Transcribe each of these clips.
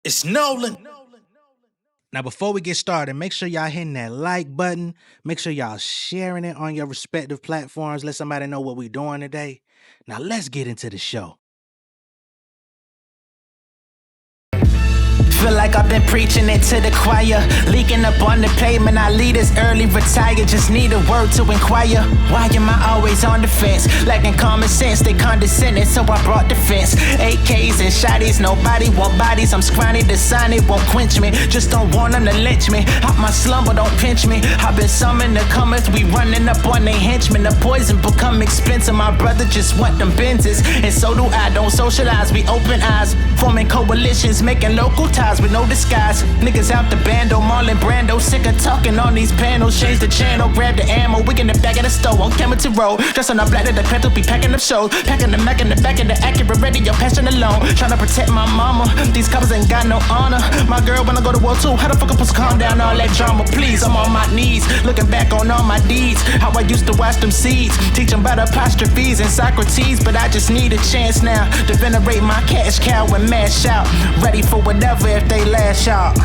It's Nolan. Now, before we get started, make sure y'all hitting that like button. Make sure y'all sharing it on your respective platforms. Let somebody know what we're doing today. Now, let's get into the show. Feel like I've been preaching it to the choir. Leaking up on the pavement, I leaders early retire. Just need a word to inquire. Why am I always on the fence? Lacking common sense, they condescending, so I brought defense. AKs and shotties, nobody want bodies. I'm scrawny, the sign, it won't quench me. Just don't want them to lynch me. Out my slumber, don't pinch me. I've been summoned to comers, we running up on they henchmen. The poison become expensive, my brother just want them Benzes. And so do I, don't socialize, we open eyes. Forming coalitions, making local ties with no disguise. Niggas out the bando, Marlon Brando. Sick of talking on these panels. Change the channel, grab the ammo. We in the back of the store on camera to roll. Dress on our black to the credit, be packing up shows. Packing the Mac in the back of the Acura ready. Your passion alone. Trying to protect my mama. These couples ain't got no honor. My girl wanna go to war too. How the fuck I'm supposed to calm down all that drama? Please, I'm on my knees. Looking back on all my deeds. How I used to watch them seeds. Teach them about apostrophes and Socrates. But I just need a chance now to venerate my cash cow and mash out. Ready for whatever if they lash out.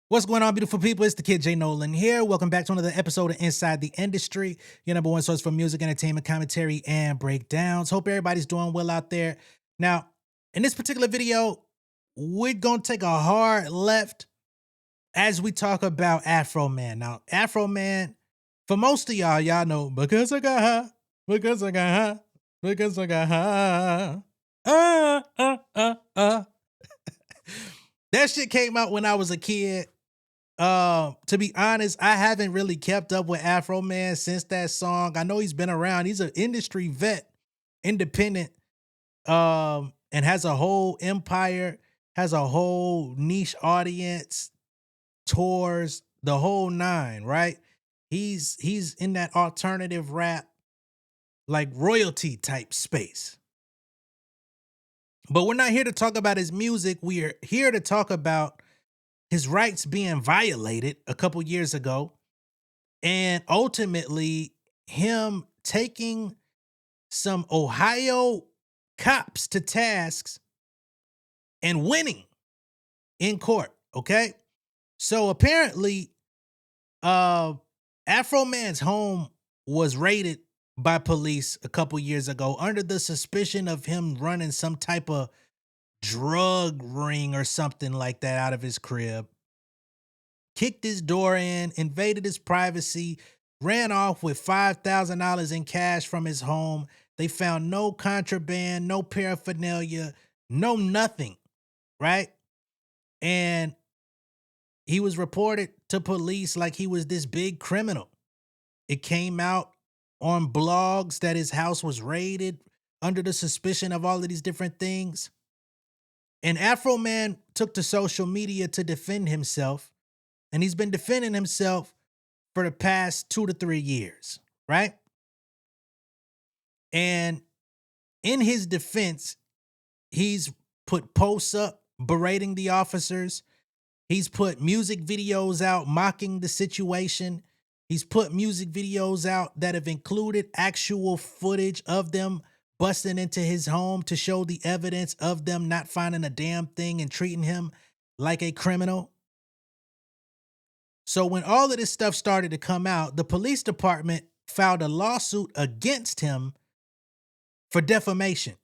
What's going on, beautiful people? It's the kid J Nolan here. Welcome back to another episode of Inside the Industry, your number one source for music, entertainment, commentary, and breakdowns. Hope everybody's doing well out there. Now, in this particular video, we're going to take a hard left as we talk about Afroman. Now, Afroman, for most of y'all know, because I got high, because I got high, because I got high. That shit came out when I was a kid. To be honest, I haven't really kept up with Afroman since that song. I know he's been around. He's an industry vet, independent, and has a whole empire, has a whole niche audience, tours, the whole nine, right? He's in that alternative rap, like royalty type space. But we're not here to talk about his music. We are here to talk about his rights being violated a couple years ago, and ultimately him taking some Ohio cops to tasks and winning in court. Okay. So apparently, Afroman's home was raided by police a couple years ago under the suspicion of him running some type of drug ring or something like that out of his crib. Kicked his door in, invaded his privacy, ran off with $5,000 in cash from his home. They found no contraband, no paraphernalia, no nothing, right? And he was reported to police like he was this big criminal. It came out on blogs that his house was raided under the suspicion of all of these different things. And Afroman took to social media to defend himself. And he's been defending himself for the past 2 to 3 years, right? And in his defense, he's put posts up berating the officers. He's put music videos out mocking the situation. He's put music videos out that have included actual footage of them busting into his home to show the evidence of them not finding a damn thing and treating him like a criminal. So when all of this stuff started to come out, the police department filed a lawsuit against him for defamation.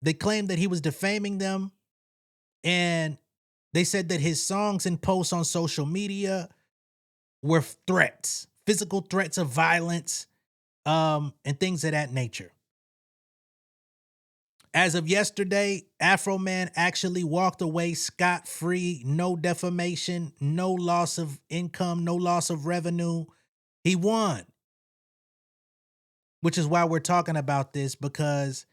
They claimed that he was defaming them, and they said that his songs and posts on social media were threats, physical threats of violence, and things of that nature. As of yesterday, Afroman actually walked away scot-free, no defamation, no loss of income, no loss of revenue. He won. Which is why we're talking about this, because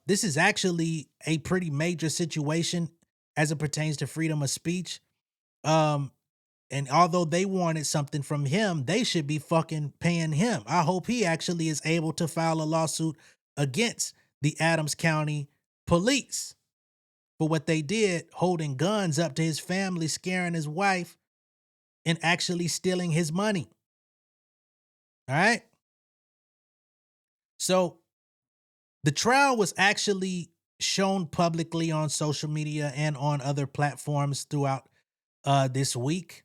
this is actually a pretty major situation as it pertains to freedom of speech. And although they wanted something from him, they should be fucking paying him. I hope he actually is able to file a lawsuit against the Adams County police for what they did, holding guns up to his family, scaring his wife, and actually stealing his money. All right. So the trial was actually shown publicly on social media and on other platforms throughout this week.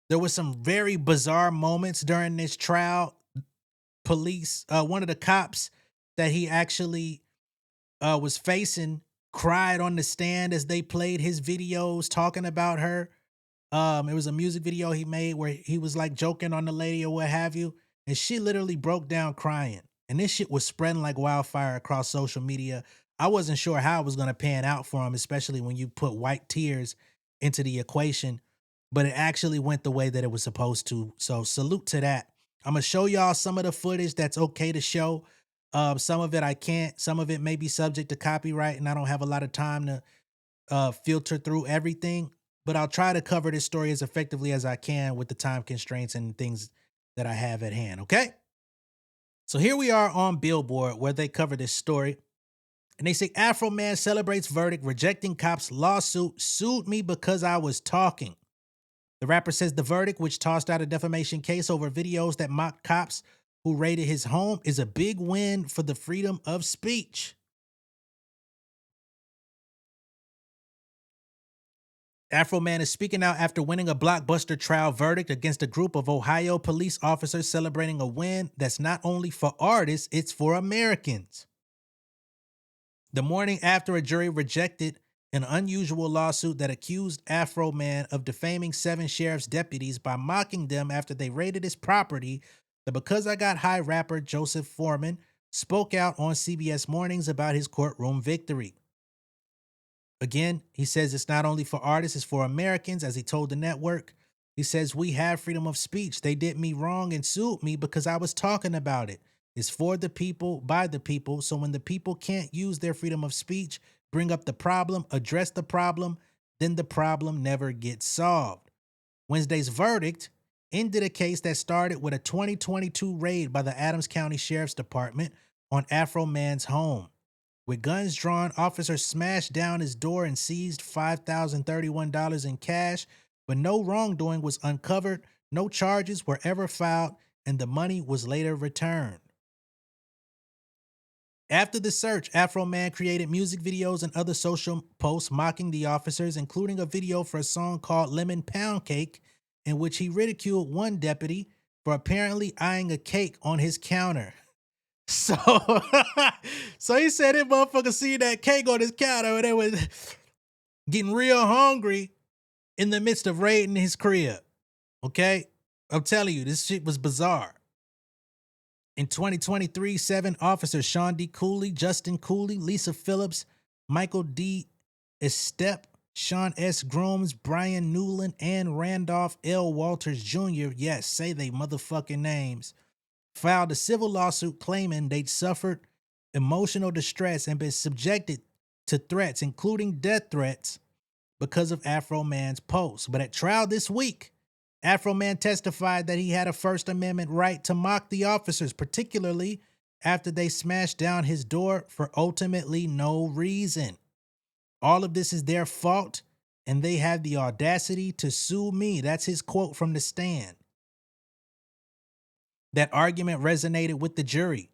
There was some very bizarre moments during this trial. Police, one of the cops that he actually was facing cried on the stand as they played his videos talking about her. It was a music video he made where he was like joking on the lady or what have you, and she literally broke down crying. And this shit was spreading like wildfire across social media. I wasn't sure how it was going to pan out for him, especially when you put white tears into the equation, but it actually went the way that it was supposed to. So salute to that. I'm gonna show y'all some of the footage that's okay to show. Some of it I can't. Some of it may be subject to copyright, and I don't have a lot of time to filter through everything. But I'll try to cover this story as effectively as I can with the time constraints and things that I have at hand. Okay. So here we are on Billboard where they cover this story. And they say Afroman celebrates verdict rejecting cops lawsuit, sued me because I was talking. The rapper says the verdict, which tossed out a defamation case over videos that mocked cops who raided his home, is a big win for the freedom of speech. Afroman is speaking out after winning a blockbuster trial verdict against a group of Ohio police officers, celebrating a win that's not only for artists, it's for Americans. The morning after a jury rejected an unusual lawsuit that accused Afroman of defaming 7 sheriff's deputies by mocking them after they raided his property, the Because I Got High rapper Joseph Foreman spoke out on CBS Mornings about his courtroom victory. Again, he says it's not only for artists, it's for Americans, as he told the network. He says, we have freedom of speech. They did me wrong and sued me because I was talking about it. It's for the people, by the people. So when the people can't use their freedom of speech, bring up the problem, address the problem, then the problem never gets solved. Wednesday's verdict ended a case that started with a 2022 raid by the Adams County Sheriff's Department on Afroman's home. With guns drawn, officers smashed down his door and seized $5,031 in cash, but no wrongdoing was uncovered, no charges were ever filed, and the money was later returned. After the search, Afroman created music videos and other social posts mocking the officers, including a video for a song called Lemon Pound Cake, in which he ridiculed one deputy for apparently eyeing a cake on his counter. So, so he said that motherfucker see that cake on his counter and they was getting real hungry in the midst of raiding his crib. Okay? I'm telling you, this shit was bizarre. In 2023, 7 officers, Sean D. Cooley, Justin Cooley, Lisa Phillips, Michael D. Estep, Sean S. Grooms, Brian Newland, and Randolph L. Walters Jr., yes, say they motherfucking names, filed a civil lawsuit claiming they'd suffered emotional distress and been subjected to threats, including death threats, because of Afroman's posts. But at trial this week, Afroman testified that he had a First Amendment right to mock the officers, particularly after they smashed down his door for ultimately no reason. All of this is their fault, and they have the audacity to sue me. That's his quote from the stand. That argument resonated with the jury.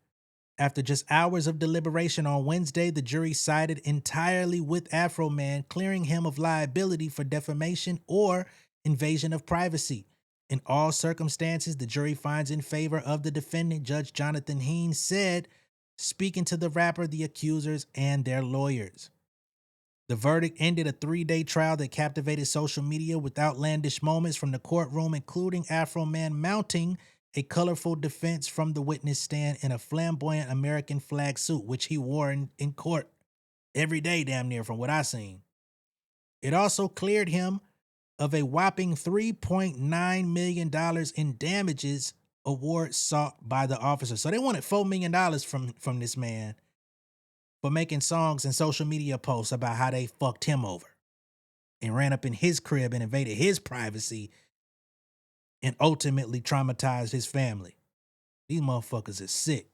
After just hours of deliberation on Wednesday, the jury sided entirely with Afroman, clearing him of liability for defamation or invasion of privacy. In all circumstances, the jury finds in favor of the defendant, Judge Jonathan Haynes said, speaking to the rapper, the accusers, and their lawyers. The verdict ended a 3-day trial that captivated social media with outlandish moments from the courtroom, including Afroman mounting a colorful defense from the witness stand in a flamboyant American flag suit, which he wore in court every day, damn near, from what I seen. It also cleared him of a whopping $3.9 million in damages award sought by the officer. So they wanted $4 million from this man for making songs and social media posts about how they fucked him over and ran up in his crib and invaded his privacy and ultimately traumatized his family. These motherfuckers are sick.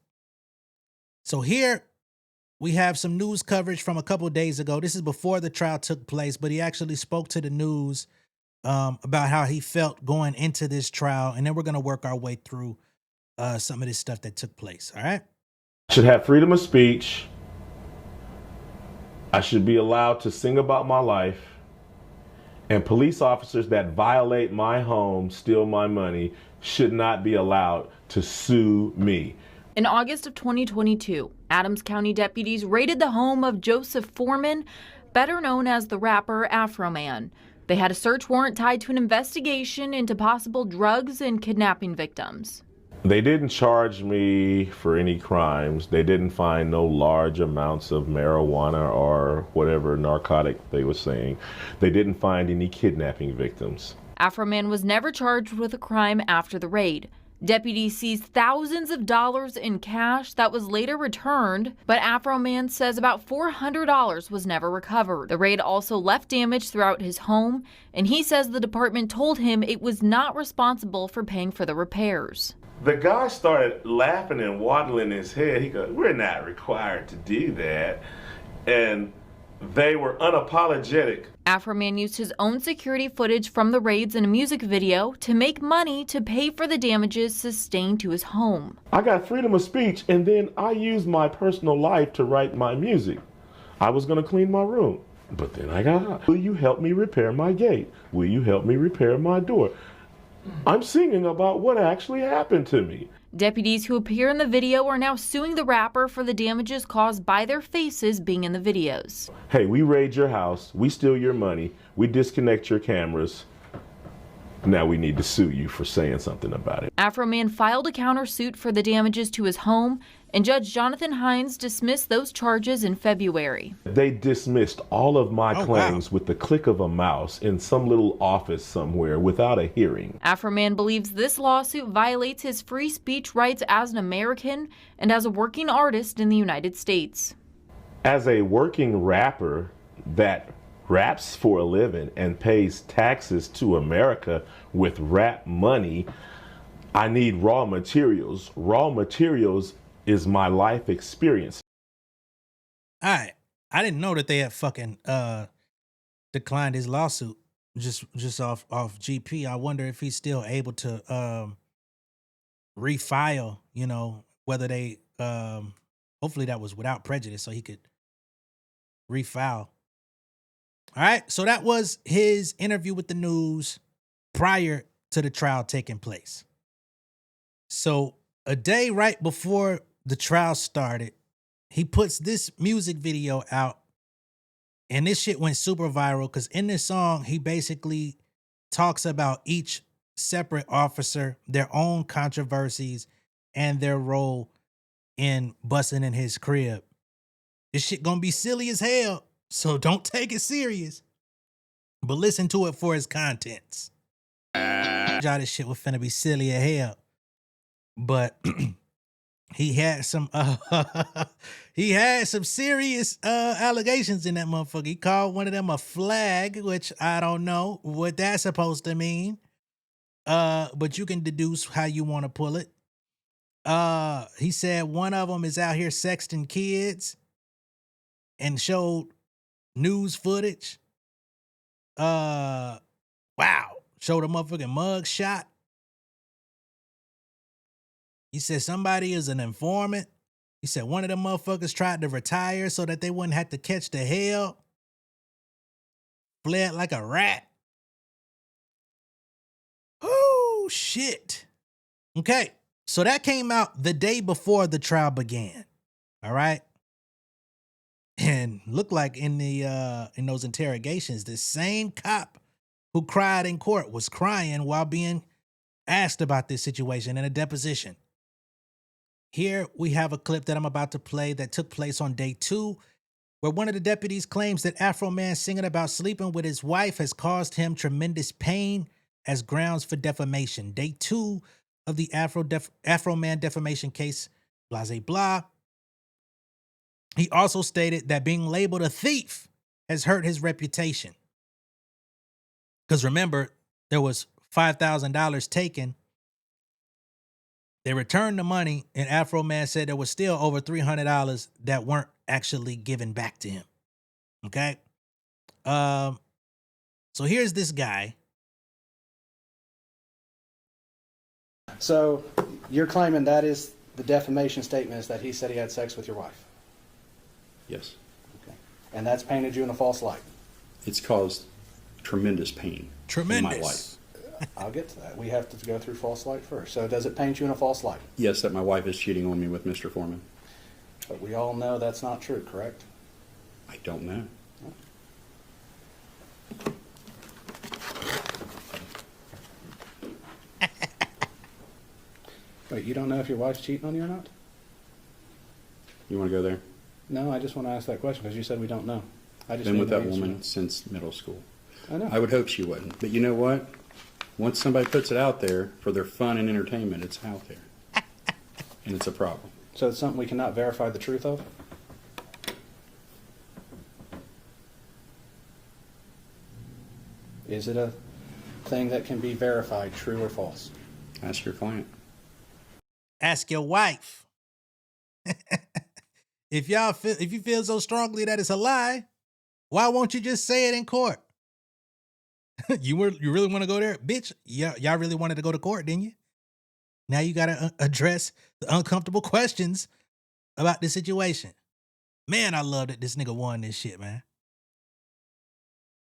So here we have some news coverage from a couple of days ago. This is before the trial took place, but he actually spoke to the news about how he felt going into this trial. And then we're going to work our way through some of this stuff that took place. All right. Should have freedom of speech. I should be allowed to sing about my life, and police officers that violate my home, steal my money, should not be allowed to sue me. In August of 2022, Adams County deputies raided the home of Joseph Foreman, better known as the rapper Afroman. They had a search warrant tied to an investigation into possible drugs and kidnapping victims. They didn't charge me for any crimes. They didn't find no large amounts of marijuana or whatever narcotic they were saying. They didn't find any kidnapping victims. Afroman was never charged with a crime after the raid. Deputies seized thousands of dollars in cash that was later returned, but Afroman says about $400 was never recovered. The raid also left damage throughout his home, and he says the department told him it was not responsible for paying for the repairs. The guy started laughing and waddling his head. He goes, "We're not required to do that." And they were unapologetic. Afroman used his own security footage from the raids in a music video to make money to pay for the damages sustained to his home. I got freedom of speech, and then I used my personal life to write my music. I was going to clean my room, but then I got hot. Will you help me repair my gate? Will you help me repair my door? I'm singing about what actually happened to me. Deputies who appear in the video are now suing the rapper for the damages caused by their faces being in the videos. Hey, we raid your house, we steal your money, we disconnect your cameras. Now we need to sue you for saying something about it. Afroman filed a countersuit for the damages to his home, and Judge Jonathan Hines dismissed those charges in February. They dismissed all of my claims with the click of a mouse in some little office somewhere without a hearing. Afroman believes this lawsuit violates his free speech rights as an American and as a working artist in the United States. As a working rapper that raps for a living and pays taxes to America with rap money, I need raw materials. Raw materials is my life experience. All right. I didn't know that they had fucking declined his lawsuit just off GP. I wonder if he's still able to refile, you know, whether they hopefully that was without prejudice so he could refile. All right, so that was his interview with the news prior to the trial taking place. So a day right before the trial started, he puts this music video out, and this shit went super viral because in this song, he basically talks about each separate officer, their own controversies, and their role in busting in his crib. This shit gonna be silly as hell, so don't take it serious, but listen to it for its contents. Y'all, this shit was finna be silly as hell, but he had some serious allegations in that motherfucker. He called one of them a flag, which I don't know what that's supposed to mean. But you can deduce how you want to pull it. He said one of them is out here sexting kids and showed news footage. Wow. Showed a motherfucking mug shot. He said somebody is an informant. He said one of them motherfuckers tried to retire so that they wouldn't have to catch the hell. Fled like a rat. Oh, shit. Okay. So that came out the day before the trial began. All right. And looked like in those interrogations, the same cop who cried in court was crying while being asked about this situation in a deposition. Here we have a clip that I'm about to play that took place on day 2, where one of the deputies claims that Afroman singing about sleeping with his wife has caused him tremendous pain as grounds for defamation. Day 2 of the Afroman defamation case, blah, blah, blah. He also stated that being labeled a thief has hurt his reputation. Because remember, there was $5,000 taken. They returned the money, and Afroman said there was still over $300 that weren't actually given back to him. Okay? So here's this guy. So you're claiming that is the defamation statement is that he said he had sex with your wife? Yes. Okay. And that's painted you in a false light. It's caused tremendous pain in my life. Tremendous. I'll get to that. We have to go through false light first. So does it paint you in a false light? Yes, that my wife is cheating on me with Mr. Foreman. But we all know that's not true, correct? I don't know. Wait, you don't know if your wife's cheating on you or not? You want to go there? No, I just want to ask that question because you said we don't know. I just Been need with the that answer. woman since middle school. I know. I would hope she wouldn't. But you know what? Once somebody puts it out there for their fun and entertainment, it's out there. And it's a problem. So it's something we cannot verify the truth of? Is it a thing that can be verified, true or false? Ask your client. Ask your wife. If you feel so strongly that it's a lie, why won't you just say it in court? You really want to go there? Bitch, y'all really wanted to go to court, didn't you? Now you got to address the uncomfortable questions about the situation. Man, I love that this nigga won this shit, man.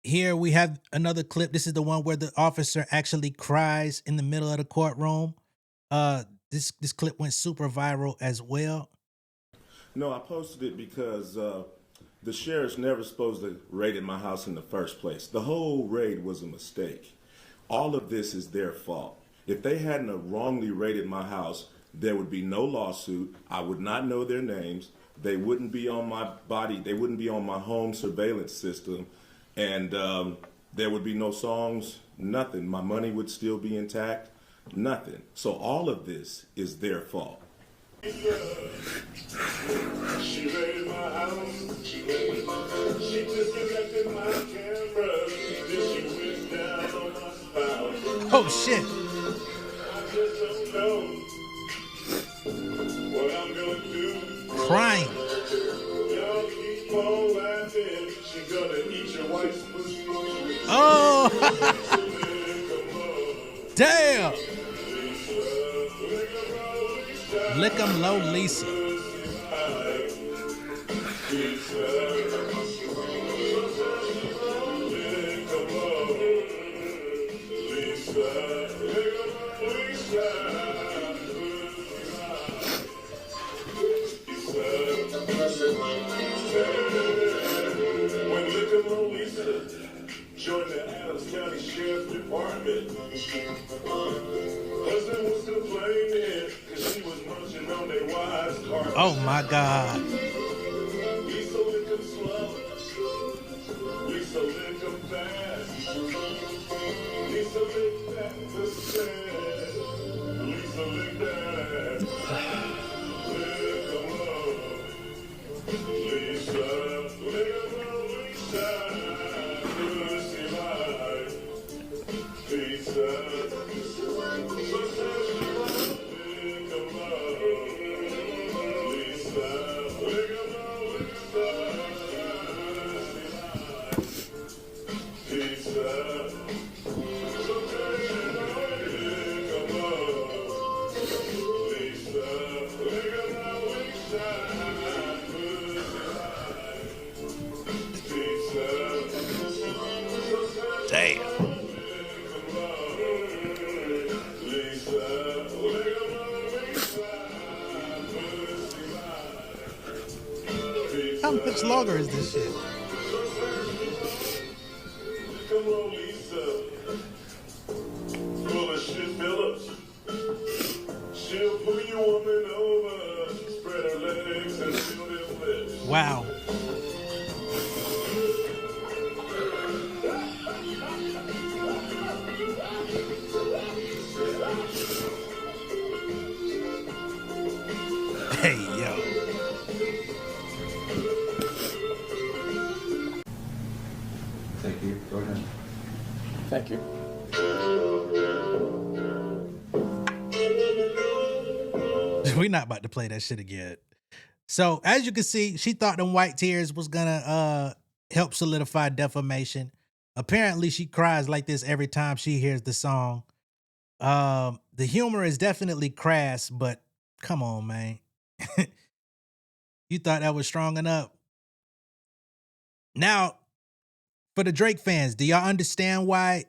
Here we have another clip. This is the one where the officer actually cries in the middle of the courtroom. This clip went super viral as well. No, I posted it because the sheriff's never supposed to raid my house in the first place. The whole raid was a mistake. All of this is their fault. If they hadn't have wrongly raided my house, there would be no lawsuit. I would not know their names. They wouldn't be on my body. They wouldn't be on my home surveillance system. And there would be no songs, nothing. My money would still be intact, nothing. So all of this is their fault. She raided my house. She disconnected my camera. Then she went down on my spouse. Oh shit. I just don't know what I'm gonna do. Crying. Y'all keep on laughing. She gonna eat your wife's pussy. Oh. Damn. Lick 'em low, Lisa. When Lick 'em low, Lisa joined the Adams County Sheriff's Department. Husband was complaining because she was munching on their wives' carpet. Oh my God. Lisa lick 'em slow. Lisa lick 'em fast. Lisa lick that pussy. Lisa lick that. Lick 'em low. Lisa lick 'em low. Lisa. Pussy life. Lisa. Damn. How much longer is this shit? Come on, Lisa. Full of shit, Phillips. She'll pull your woman over, spread her legs and feel them lips. Wow. Hey, yo. Thank you. Go ahead. Thank you. We're not about to play that shit again. So as you can see, she thought them white tears was gonna help solidify defamation. Apparently she cries like this every time she hears the song. The humor is definitely crass, but come on, man. You thought that was strong enough? Now, for the Drake fans, do y'all understand why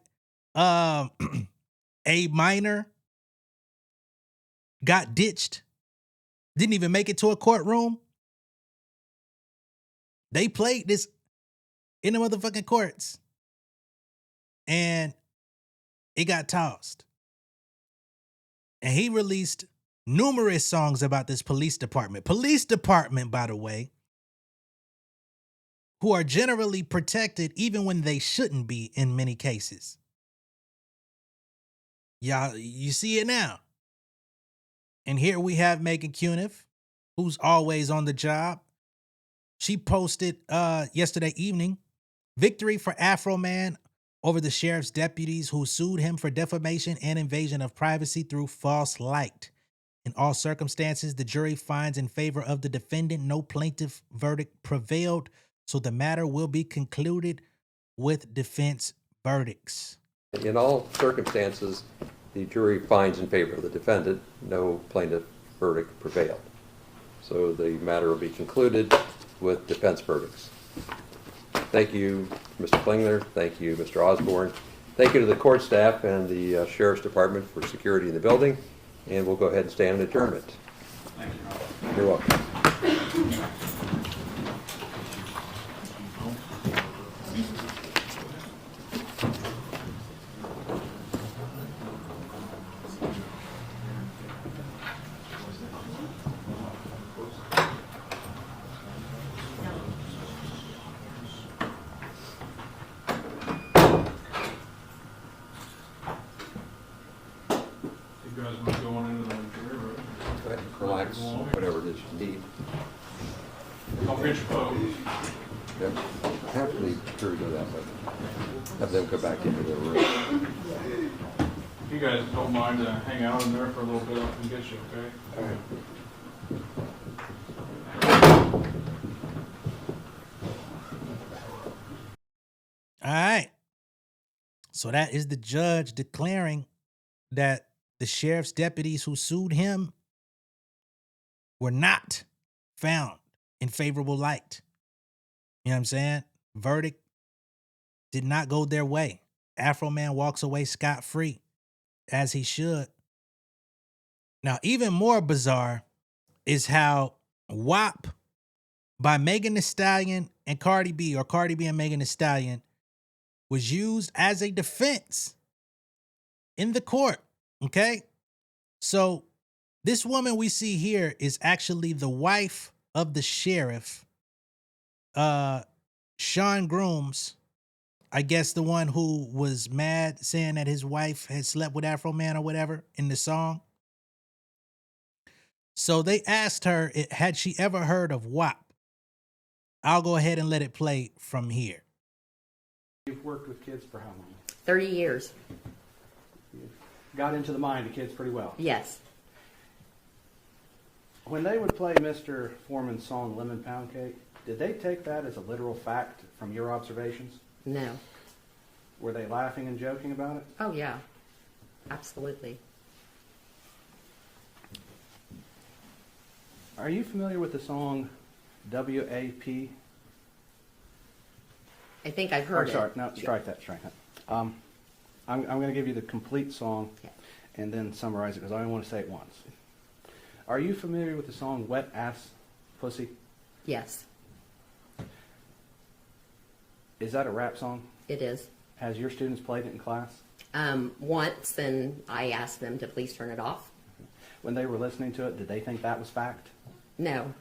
a minor got ditched? Didn't even make it to a courtroom? They played this in the motherfucking courts. And it got tossed. And he released numerous songs about this police department. Police department, by the way, who are generally protected even when they shouldn't be in many cases. Y'all, you see it now. And here we have Megan Cuniff, who's always on the job. She posted yesterday evening, victory for Afroman over the sheriff's deputies who sued him for defamation and invasion of privacy through false light. In all circumstances, the jury finds in favor of the defendant. No plaintiff verdict prevailed, so the matter will be concluded with defense verdicts. In all circumstances, the jury finds in favor of the defendant. No plaintiff verdict prevailed. So the matter will be concluded with defense verdicts. Thank you, Mr. Klingler. Thank you, Mr. Osborne. Thank you to the court staff and the Sheriff's Department for security in the building. And we'll go ahead and stand in adjournment. Thank you. You're welcome. You guys want to go on into the jury room? Go ahead and relax, whatever it is you need. Don't forget your pose. Yep. Have the jury go that way. Have them go back into their room. If you guys don't mind to hang out in there for a little bit, I can get you, okay? All right. All right. So that is the judge declaring that the sheriff's deputies who sued him were not found in favorable light. You know what I'm saying? Verdict did not go their way. Afroman walks away scot-free, as he should. Now, even more bizarre is how WAP by Megan Thee Stallion and Cardi B, or Cardi B and Megan Thee Stallion, was used as a defense in the court. Okay? So this woman we see here is actually the wife of the sheriff, Sean Grooms, I guess the one who was mad saying that his wife had slept with Afroman or whatever in the song. So they asked her, had she ever heard of WAP? I'll go ahead and let it play from here. You've worked with kids for how long? 30 years. You've got into the mind of kids pretty well. Yes. When they would play Mr. Foreman's song Lemon Pound Cake, did they take that as a literal fact from your observations? No. Were they laughing and joking about it? Oh, yeah. Absolutely. Are you familiar with the song WAP? I think I've heard it. Sorry, no, strike that. I'm going to give you the complete song Okay. and then summarize it because I only want to say it once. Are you familiar with the song Wet Ass Pussy? Yes, Is that a rap song? it is. Has your students played it in class? Once, and I asked them to please turn it off. When they were listening to it, did they think that was fact? No,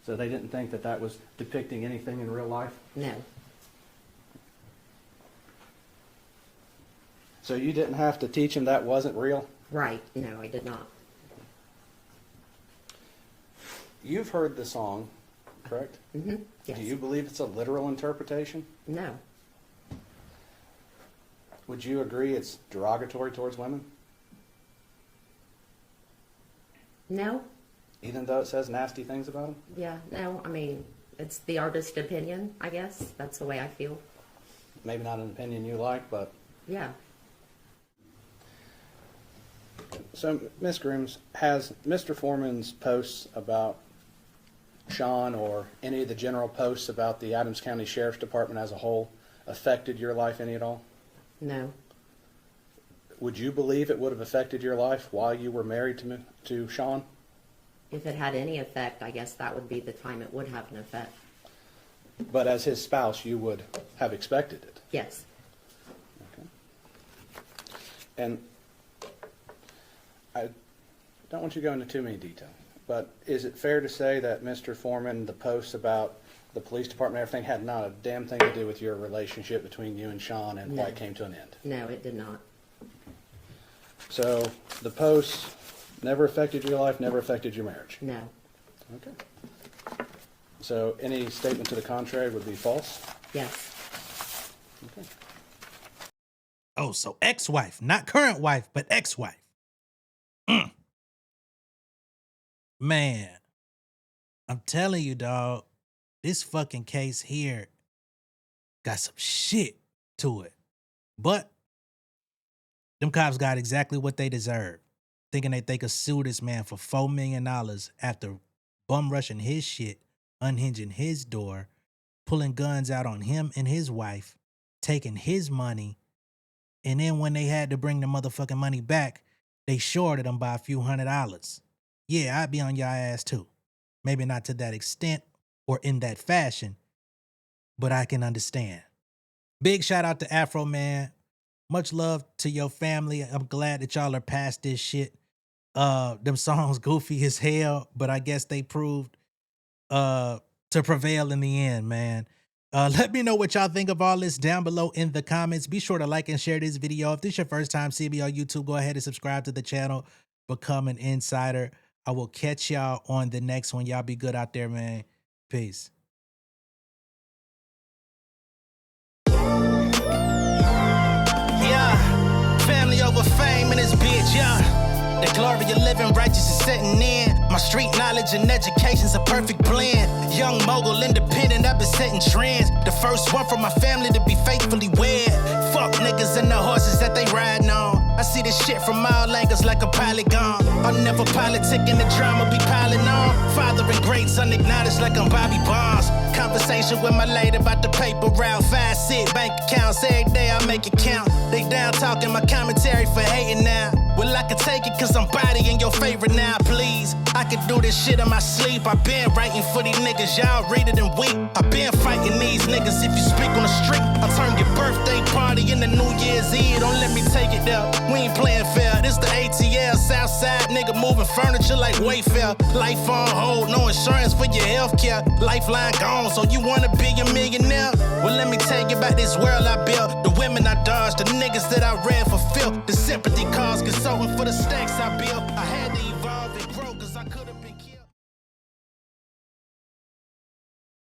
So they didn't think that that was depicting anything in real life? no. So you didn't have to teach them that wasn't real? Right. No, I did not. You've heard the song, correct? Mm-hmm. Yes. Do you believe it's a literal interpretation? No. Would you agree it's derogatory towards women? No. Even though it says nasty things about them? Yeah. No. I mean, it's the artist's opinion, I guess. That's the way I feel. Maybe not an opinion you like, but... Yeah. So, Ms. Grooms, has Mr. Foreman's posts about Sean or any of the general posts about the Adams County Sheriff's Department as a whole affected your life any at all? No. Would you believe it would have affected your life while you were married to Sean? If it had any effect, I guess that would be the time it would have an effect. But as his spouse, you would have expected it. Yes. Okay. And I don't want you to go into too many details, but is it fair to say that Mr. Foreman, the posts about the police department and everything had not a damn thing to do with your relationship between you and Sean and why it came to an end? No, it did not. So the posts never affected your life, never affected your marriage? No. Okay. So any statement to the contrary would be false? Yes. Okay. Oh, so ex-wife, not current wife, but ex-wife. Man, I'm telling you, dog, this fucking case here got some shit to it. But them cops got exactly what they deserve, thinking that they could sue this man for $4 million after bum rushing his shit, unhinging his door, pulling guns out on him and his wife, taking his money, and then when they had to bring the motherfucking money back, they shorted him by a few $100s. Yeah, I'd be on your ass too. Maybe not to that extent or in that fashion, but I can understand. Big shout out to Afroman. Much love to your family. I'm glad that y'all are past this shit. Them songs goofy as hell, but I guess they proved to prevail in the end, man. Let me know what y'all think of all this down below in the comments. Be sure to like and share this video. If this is your first time seeing me on YouTube, go ahead and subscribe to the channel. Become an insider. I will catch y'all on the next one. Y'all be good out there, man. Peace. Yeah, family over fame in this bitch, yeah. The glory of living righteous is setting in. My street knowledge and education's a perfect blend. Young mogul, independent, I've been setting trends. The first one from my family to be faithfully wed. Fuck niggas and the horses that they riding on. I see this shit from all angles like a polygon. I'm never politicking, the drama be piling on. Father and great son acknowledged like I'm Bobby Bonds. Conversation with my lady about the paper route. 5 sit bank accounts, every day I make it count. They down talking my commentary for hating now. Well, I can take it cause I'm bodying your favorite now, please. I can do this shit in my sleep. I been writing for these niggas, y'all read it and weep. I been fighting these niggas if you speak on the street. I turn your birthday party into New Year's Eve. Don't let me take it there. We ain't playing fair. This the ATL, Southside nigga moving furniture like Wayfair. Life on hold, no insurance for your healthcare. Lifeline gone, so you wanna be a millionaire? Well, let me tell you about this world I built. The women I dodged, the niggas that I read for filth. The sympathy calls, consulting for the stacks I built. I had to